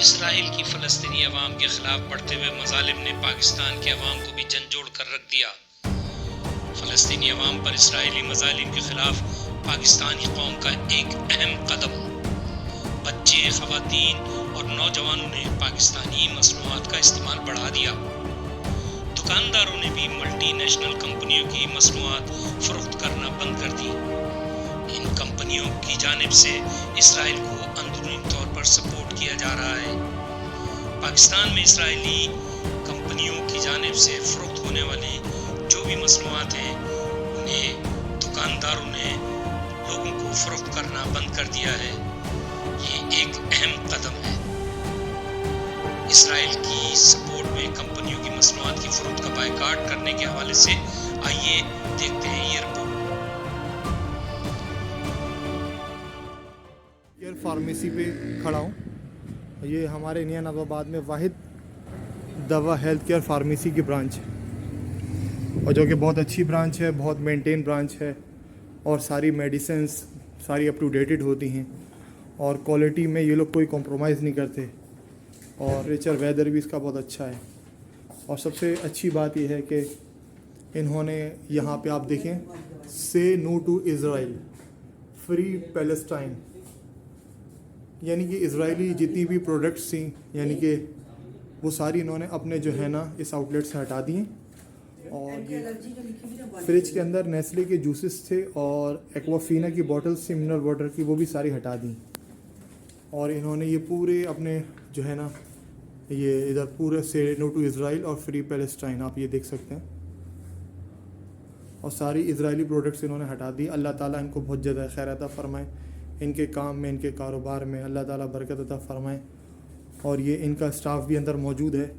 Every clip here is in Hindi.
इसराइल की फ़लस्तीनी अवाम के खिलाफ बढ़ते हुए मज़ालिम ने पाकिस्तान के अवाम को भी झंझोड़ कर रख दिया। फ़लस्तीनी अवाम पर इसराइली मज़ालिम के खिलाफ पाकिस्तानी कौम का एक अहम कदम। बच्चे, ख़वातीन और नौजवानों ने पाकिस्तानी मसनूआत का इस्तेमाल बढ़ा दिया। दुकानदारों ने भी मल्टीनेशनल कंपनियों की मसनूआत फ़रोख्त करना बंद कर दी। इन कंपनियों की जानिब से इसराइल को अंदरूनी तौर पर सपोर्ट किया जा रहा है। पाकिस्तान में इसराइली कंपनियों की जानिब से फ़रोख्त होने वाली जो भी मसनूआत हैं उन्हें दुकानदारों ने लोगों को फ़रोख्त करना बंद कर दिया है। ये एक अहम कदम है। इसराइल की सपोर्ट में कंपनियों की मसनूआत की फ़रोख्त का बायकॉट करने के हवाले से आइए देखते हैं ये रिपोर्ट। केयर फार्मेसी पे खड़ा हूँ। ये हमारे इंडिया नवाबाद में वाहिद दवा हेल्थ केयर फार्मेसी की ब्रांच है और जो कि बहुत अच्छी ब्रांच है, बहुत मेंटेन ब्रांच है और सारी मेडिसिन्स सारी अप टू डेटेड होती हैं और क्वालिटी में ये लोग कोई कॉम्प्रोमाइज़ नहीं करते और नेचर वेदर भी इसका बहुत अच्छा है। और सबसे अच्छी बात यह है कि इन्होंने यहाँ पे आप देखें, say no to Israel, free Palestine, यानी कि इज़राइली जितनी भी प्रोडक्ट्स थी यानी कि वो सारी इन्होंने अपने जो है ना इस आउटलेट से हटा दी। और ये फ्रिज के अंदर नेस्ले के जूसेस थे और एक्वाफीना की बॉटल्स थी मिनरल वाटर की, वो भी सारी हटा दी। और इन्होंने ये पूरे अपने जो है ना ये इधर पूरे से नो टू इज़राइल और फ्री पैलेस्टाइन आप ये देख सकते हैं और सारी इज़राइली प्रोडक्ट्स इन्होंने हटा दी। अल्लाह ताला इनको बहुत ज़्यादा खैर अता फरमाए, इनके काम में, इनके कारोबार में अल्लाह ताला बरकत अता फरमाए। और ये इनका स्टाफ भी अंदर मौजूद है।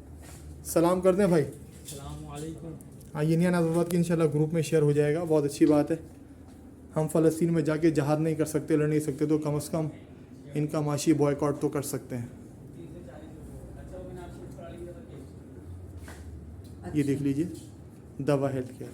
सलाम करते हैं भाई। अस्सलाम वालेकुम। हाँ, ये नवाबाद की इंशाल्लाह ग्रुप में शेयर हो जाएगा, बहुत अच्छी बात है। हम फ़लस्तीन में जाके जहाद नहीं कर सकते, लड़ नहीं सकते, तो कम से कम इनका माशी बॉयकॉट तो कर सकते हैं। ये देख लीजिए, दवा हेल्थ केयर।